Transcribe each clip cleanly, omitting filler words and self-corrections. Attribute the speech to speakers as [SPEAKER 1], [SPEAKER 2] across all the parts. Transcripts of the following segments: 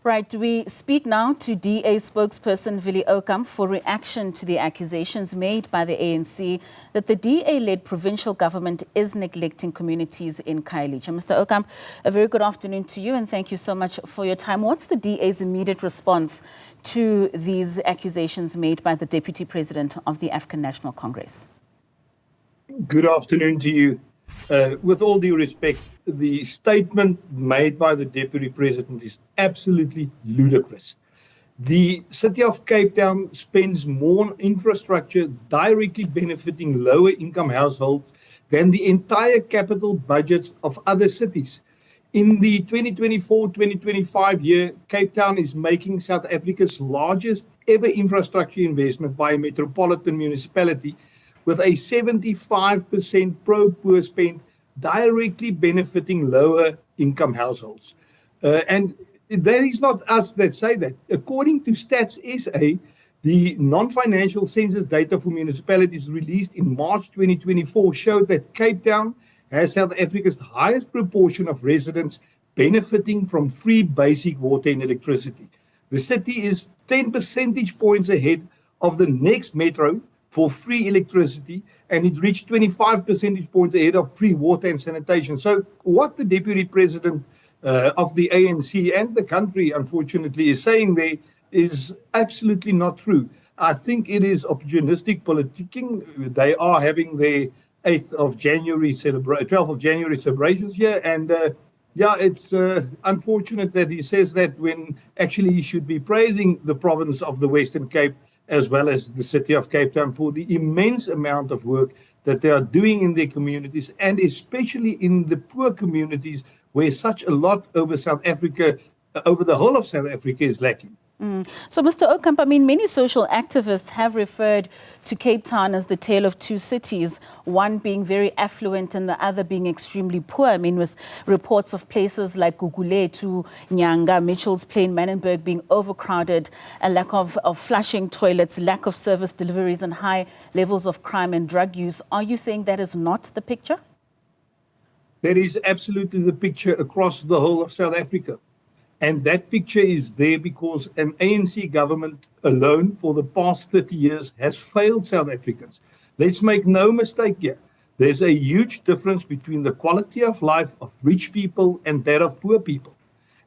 [SPEAKER 1] Right, we speak now to DA spokesperson Willie Aucamp for reaction to the accusations made by the ANC that the DA-led provincial government is neglecting communities in Khayelitsha. Mr. Aucamp, a very good afternoon to you and thank you so much for your time. What's the DA's immediate response to these accusations made by the Deputy President of the African National Congress?
[SPEAKER 2] Good afternoon to you. With all due respect, the statement made by the Deputy President is absolutely ludicrous. The City of Cape Town spends more on infrastructure directly benefiting lower income households than the entire capital budgets of other cities. In the 2024-2025 year, Cape Town is making South Africa's largest ever infrastructure investment by a metropolitan municipality, with a 75% pro-poor spend directly benefiting lower income households. And that is not us that say that. According to Stats SA, the non-financial census data for municipalities released in March 2024 showed that Cape Town has South Africa's highest proportion of residents benefiting from free basic water and electricity. The city is 10 percentage points ahead of the next metro for free electricity, and it reached 25 percentage points ahead of free water and sanitation. So what the Deputy President of the ANC and the country, unfortunately, is saying there is absolutely not true. I think it is opportunistic politicking. They are having their 12th of January celebrations here, and yeah, it's unfortunate that he says that when actually he should be praising the province of the Western Cape as well as the City of Cape Town for the immense amount of work that they are doing in their communities, and especially in the poor communities where such a lot over South Africa, over the whole of South Africa, is lacking.
[SPEAKER 1] So, Mr. Aucamp, I mean, many social activists have referred to Cape Town as the tale of two cities, one being very affluent and the other being extremely poor. I mean, with reports of places like Gugule to Nyanga, Mitchell's Plain, Manenberg being overcrowded, a lack of flushing toilets, lack of service deliveries and high levels of crime and drug use. Are you saying that is not the picture?
[SPEAKER 2] That is absolutely the picture across the whole of South Africa. And that picture is there because an ANC government alone for the past 30 years has failed South Africans. Let's make no mistake here. There's a huge difference between the quality of life of rich people and that of poor people.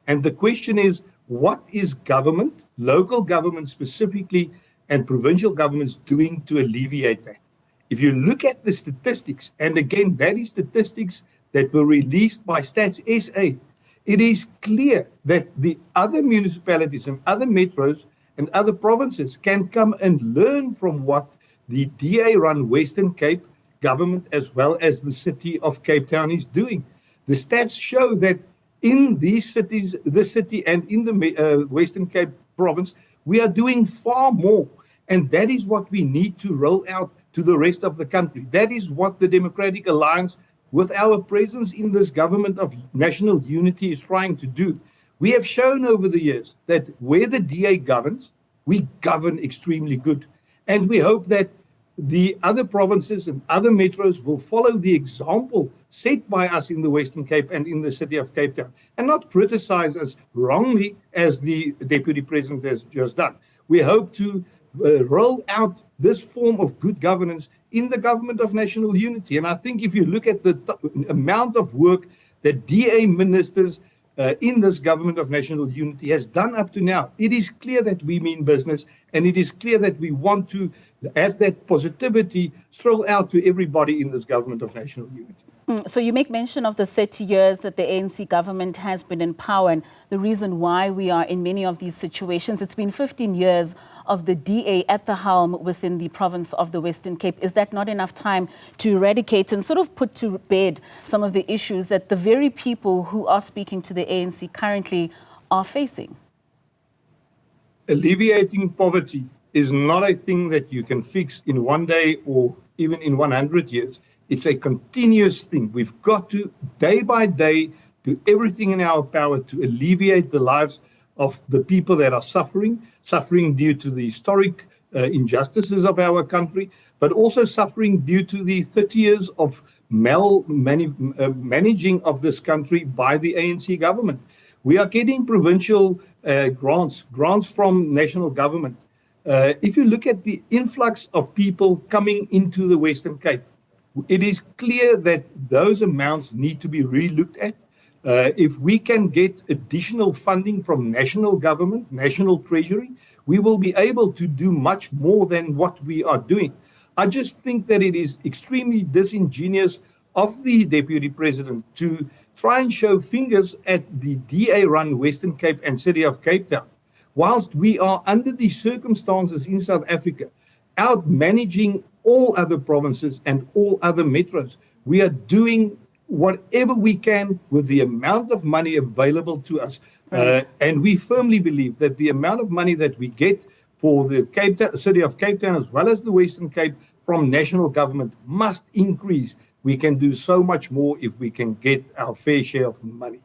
[SPEAKER 2] And the question is, what is government, local government specifically, and provincial governments doing to alleviate that? If you look at the statistics, and again, that is statistics that were released by Stats SA, it is clear that the other municipalities and other metros and other provinces can come and learn from what the DA-run Western Cape government as well as the City of Cape Town is doing. The stats show that in these cities, the city and in the Western Cape province, we are doing far more. And that is what we need to roll out to the rest of the country. That is what the Democratic Alliance, with our presence in this government of national unity, is trying to do. We have shown over the years that where the DA governs, we govern extremely good. And we hope that the other provinces and other metros will follow the example set by us in the Western Cape and in the City of Cape Town, and not criticize us wrongly as the Deputy President has just done. We hope to roll out this form of good governance in the government of national unity. And I think if you look at the amount of work that DA ministers in this government of national unity has done up to now, it is clear that we mean business, and it is clear that we want to have that positivity stroll out to everybody in this government of national unity.
[SPEAKER 1] So you make mention of the 30 years that the ANC government has been in power, and the reason why we are in many of these situations. It's been 15 years of the DA at the helm within the province of the Western Cape. Is that not enough time to eradicate and sort of put to bed some of the issues that the very people who are speaking to the ANC currently are facing?
[SPEAKER 2] Alleviating poverty is not a thing that you can fix in one day or even in 100 years. It's a continuous thing. We've got to, day by day, do everything in our power to alleviate the lives of the people that are suffering due to the historic injustices of our country, but also suffering due to the 30 years of managing of this country by the ANC government. We are getting provincial grants from national government. If you look at the influx of people coming into the Western Cape, it is clear that those amounts need to be re-looked at. If we can get additional funding from national government, national treasury, we will be able to do much more than what we are doing. I just think that it is extremely disingenuous of the Deputy President to try and show fingers at the DA-run Western Cape and City of Cape Town. Whilst we are under these circumstances in South Africa, out managing all other provinces and all other metros, we are doing whatever we can with the amount of money available to us. Right. And we firmly believe that the amount of money that we get for the City of Cape Town as well as the Western Cape from national government must increase. We can do so much more if we can get our fair share of the money.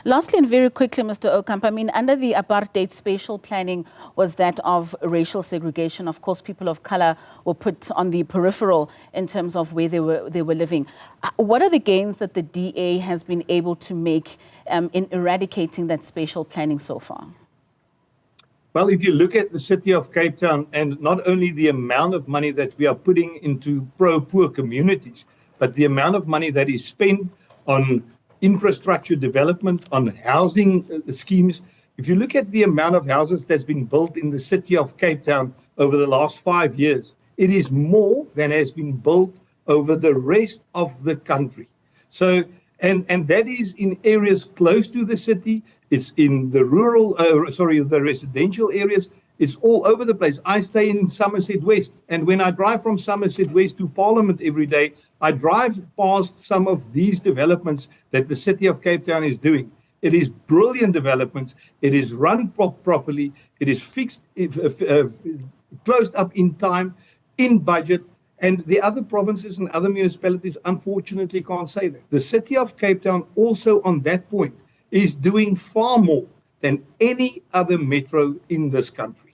[SPEAKER 1] Lastly, and very quickly, Mr. Aucamp, I mean, under the apartheid spatial planning was that of racial segregation. Of course, people of color were put on the peripheral in terms of where they were living. What are the gains that the DA has been able to make in eradicating that spatial planning so far?
[SPEAKER 2] Well, if you look at the City of Cape Town and not only the amount of money that we are putting into pro-poor communities, but the amount of money that is spent on infrastructure development, on housing schemes. If you look at the amount of houses that's been built in the City of Cape Town over the last 5 years, it is more than has been built over the rest of the country. So, and that is in areas close to the city. It's in the the residential areas. It's all over the place. I stay in Somerset West, and when I drive from Somerset West to Parliament every day, I drive past some of these developments that the City of Cape Town is doing. It is brilliant developments. It is run properly. It is fixed, closed up in time, in budget, and the other provinces and other municipalities unfortunately can't say that. The City of Cape Town also on that point is doing far more than any other metro in this country.